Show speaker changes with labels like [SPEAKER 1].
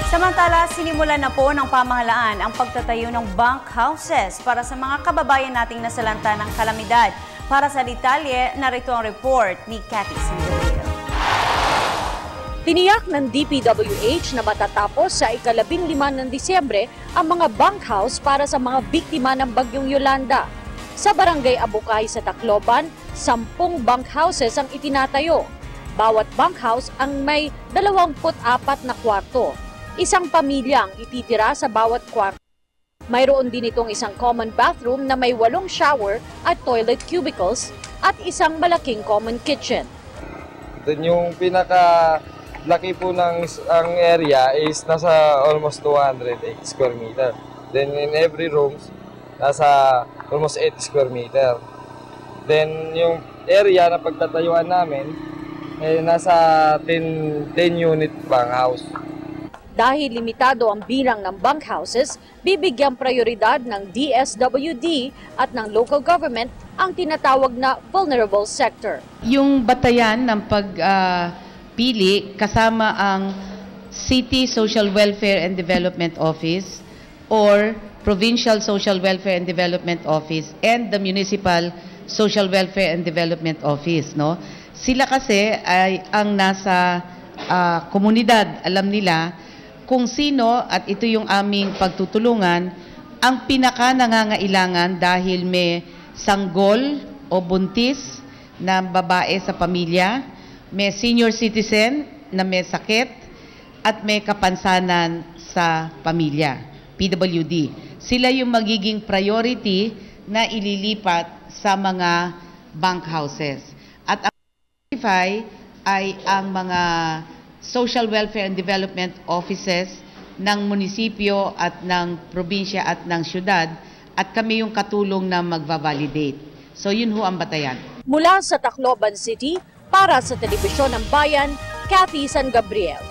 [SPEAKER 1] Samantala, sinimulan na po ng pamahalaan ang pagtatayo ng bunk houses para sa mga kababayan nating nasalanta ng kalamidad. Para sa detalye, narito ang report ni Cathy Sandoval.
[SPEAKER 2] Tiniyak ng DPWH na matatapos sa ika-15 ng Disyembre ang mga bunk house para sa mga biktima ng Bagyong Yolanda. Sa Barangay Abukay sa Tacloban, 10 bunk houses ang itinatayo. Bawat bunk house ang may 24 na kwarto. Isang pamilya ang ititira sa bawat kwarto. Mayroon din itong isang common bathroom na may 8 shower at toilet cubicles at isang malaking common kitchen.
[SPEAKER 3] Then yung pinaka-laki po ng ang area is nasa almost 208 square meter. Then in every room, nasa almost 8 square meter. Then yung area na pagtatayuan namin, nasa 10 unit bunk house.
[SPEAKER 2] Dahil limitado ang bilang ng bunk houses, bibigyang prioridad ng DSWD at ng local government ang tinatawag na vulnerable sector.
[SPEAKER 4] Yung batayan ng pagpili kasama ang City Social Welfare and Development Office or Provincial Social Welfare and Development Office and the Municipal Social Welfare and Development Office. No? Sila kasi ay ang nasa komunidad, alam nila kung sino, at ito yung aming pagtutulungan, ang pinaka-nangangailangan dahil may sanggol o buntis na babae sa pamilya, may senior citizen na may sakit, at may kapansanan sa pamilya, PWD. Sila yung magiging priority na ililipat sa mga bunk houses. At ang ay ang mga Social Welfare and Development Offices ng munisipyo at ng probinsya at ng syudad, at kami yung katulong na magva-validate. So yun ho ang batayan.
[SPEAKER 2] Mula sa Tacloban City, para sa Telebisyon ng Bayan, Cathy San Gabriel.